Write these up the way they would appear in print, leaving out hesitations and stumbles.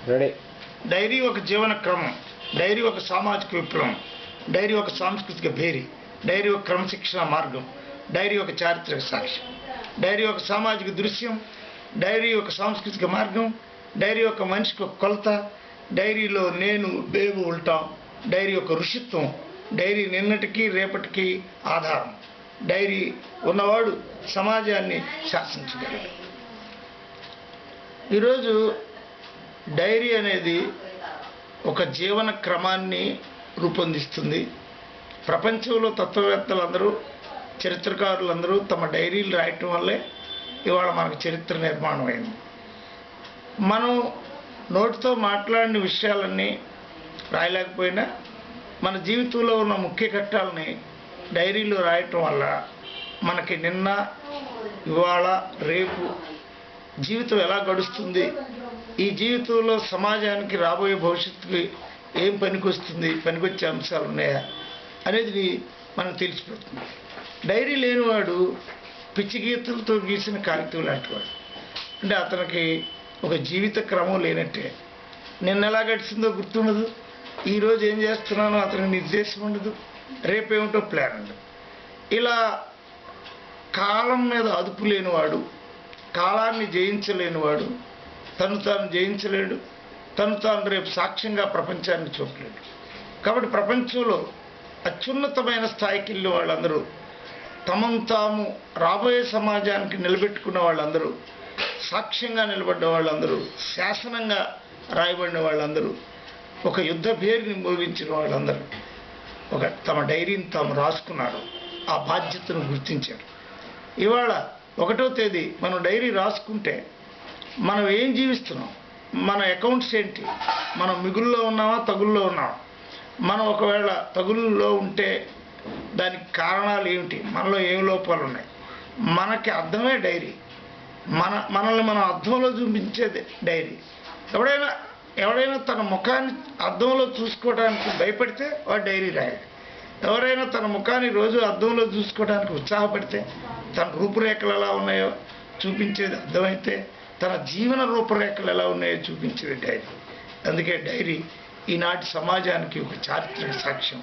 Ready. Dairy ఒక జీవన క్రమం, డైరీ ఒక సామాజిక విప్లవం, డైరీ ఒక సాంస్కృతిక భేరి, డైరీ ఒక క్రమశిక్షణ మార్గం, డైరీ ఒక చారిత్రక సాక్ష్యం, డైరీ ఒక సామాజిక దృశ్యం, డైరీ ఒక సాంస్కృతిక మార్గం, డైరీ ఒక మనిషికి ఒక కొలత, డైరీలో నేను బేబు ఉంటాం, డైరీ ఒక ఋషిత్వం, డైరీ నిన్నటికి రేపటికి ఆధారం, డైరీ ఉన్నవాడు సమాజాన్ని శాసించగలడు. ఈరోజు డైరీ అనేది ఒక జీవన క్రమాన్ని రూపొందిస్తుంది. ప్రపంచంలో తత్వవేత్తలందరూ, చరిత్రకారులందరూ తమ డైరీలు రాయటం వల్లే ఇవాళ మనకు చరిత్ర నిర్మాణం అయింది. మనం నోటితో మాట్లాడిన విషయాలన్నీ రాయలేకపోయినా మన జీవితంలో ఉన్న ముఖ్య ఘట్టాలని డైరీలో రాయటం వల్ల మనకి నిన్న, ఇవాళ, రేపు జీవితం ఎలా గడుస్తుంది, ఈ జీవితంలో సమాజానికి రాబోయే భవిష్యత్తుకి ఏం పనికొస్తుంది, పనికొచ్చే అంశాలు ఉన్నాయా అనేది మనకు తెలిసిపోతుంది. డైరీ లేనివాడు పిచ్చి గీతలతో గీసిన కాగితం లాంటివాడు. అంటే అతనికి ఒక జీవిత క్రమం లేనట్టే. నిన్న ఎలా గడిచిందో గుర్తుండదు, ఈరోజు ఏం చేస్తున్నానో అతనికి నిర్దేశం ఉండదు, రేపేమిటో ప్లాన్ ఉండదు. ఇలా కాలం మీద అదుపు లేనివాడు, కాలాన్ని జయించలేనివాడు తను తాను జయించలేడు, తను తాను రేపు సాక్ష్యంగా ప్రపంచాన్ని చూపలేడు. కాబట్టి ప్రపంచంలో అత్యున్నతమైన స్థాయికి వెళ్ళిన వాళ్ళందరూ, తమను తాము రాబోయే సమాజానికి నిలబెట్టుకున్న వాళ్ళందరూ, సాక్ష్యంగా నిలబడ్డ వాళ్ళందరూ, శాసనంగా రాయబడిన వాళ్ళందరూ, ఒక యుద్ధ భేరిని మోగించిన వాళ్ళందరూ ఒక తమ డైరీని తాము రాసుకున్నారు, ఆ బాధ్యతను గుర్తించారు. ఇవాళ 1వ తేదీ మనం డైరీ రాసుకుంటే మనం ఏం జీవిస్తున్నాం, మన అకౌంట్స్ ఏంటి, మనం మిగుల్లో ఉన్నామా, తగుల్లో ఉన్నామా, మనం ఒకవేళ తగుల్లో ఉంటే దానికి కారణాలు ఏమిటి, మనలో ఏం లోపాలు ఉన్నాయి, మనకి అర్థమే డైరీ. మనల్ని మనం అర్థంలో చూపించేది డైరీ. ఎవడైనా తన ముఖాన్ని అద్దంలో చూసుకోవడానికి భయపడితే వాడు డైరీ రాయాలి. ఎవరైనా తన ముఖాన్ని రోజు అద్దంలో చూసుకోవడానికి ఉత్సాహపడితే, తన రూపురేఖలు ఎలా ఉన్నాయో చూపించేది అర్థమైతే, తన జీవన రూపురేఖలు ఎలా ఉన్నాయో చూపించేది డైరీ. అందుకే డైరీ ఈనాటి సమాజానికి ఒక చారిత్రక సాక్ష్యం,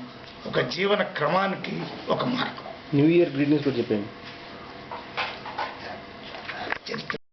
ఒక జీవన క్రమానికి ఒక మార్గం. న్యూ ఇయర్ గ్రీటింగ్స్ కూడా చెప్పండి.